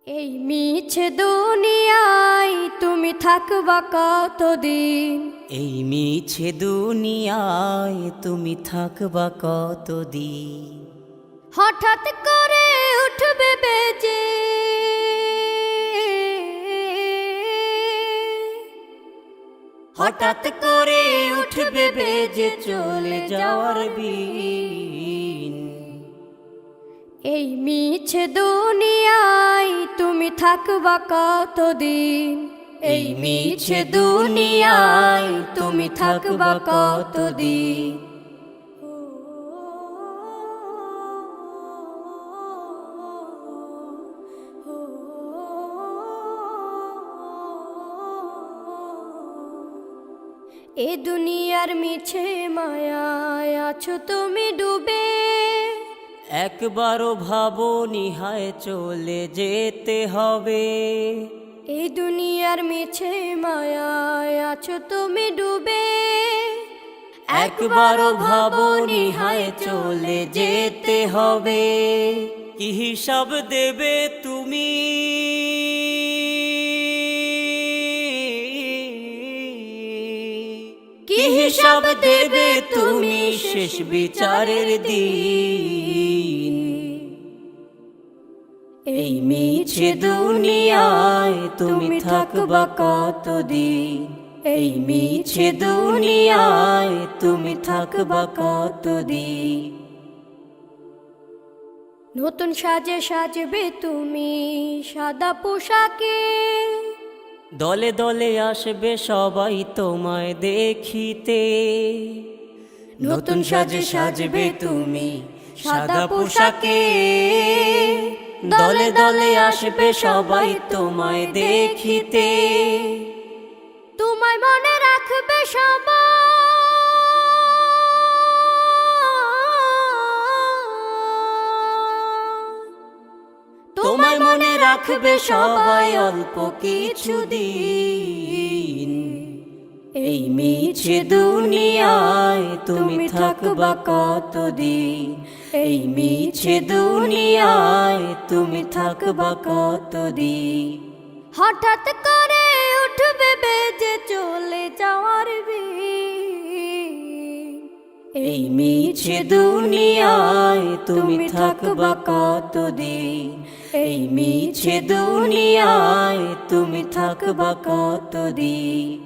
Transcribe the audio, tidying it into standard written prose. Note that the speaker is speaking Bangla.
এই মিছে দুনিয়ায় তুমি থাকবা কতদিন? এই মিছে দুনিয়ায় তুমি থাকবা কতদিন? হঠাৎ করে উঠবে বেজে হঠাৎ করে উঠবে বেজে চলে যাওয়ার বিন। এই মিছে দুনিয়ায় তুমি থাকবা কতদিন? এই মিছে দুনিয়ায় তুমি থাকবা কতদিন? এ দুনিয়ার মিছে মায়ায় আছো তুমি ডুবে, একবারও ভাবো নিহায় চলে যেতে হবে। এই দুনিয়ার মিছে মায়ায় আছো তুমি ডুবে, একবারও ভাবো নিহায় চলে যেতে হবে। কি হিসাব দেবে তুমি? কি হিসাব দেবে তুমি শেষ বিচারের দিন? এই মিছে দুনিয়ায় তুমি থাকবা কতদিন? এই মিছে দুনিয়ায় তুমি থাকবা কতদিন? নতুন সাজে সাজবে তুমি সাদা পোশাকে, দলে দলে আসবে সবাই তোমায় দেখিতে। নতুন সাজে সাজবে তুমি সাদা পোশাকে, দলে দলে আসবে সবাই তোমায় দেখিতে। তোমায় মনে রাখবে সবাই, তোমায় মনে রাখবে সবাই অল্প কিছুদিন। এই মিছে দুনিয়ায় তুমি থাকবা কতদিন? এই মিছে দুনিয়ায় তুমি থাকবা কতদিন? হঠাৎ করে উঠবে বেজে চলে যাওয়ার বিন। এই মিছে দুনিয়ায় তুমি থাকবা কতদিন? এই মিছে দুনিয়ায় তুমি থাকবা কতদিন?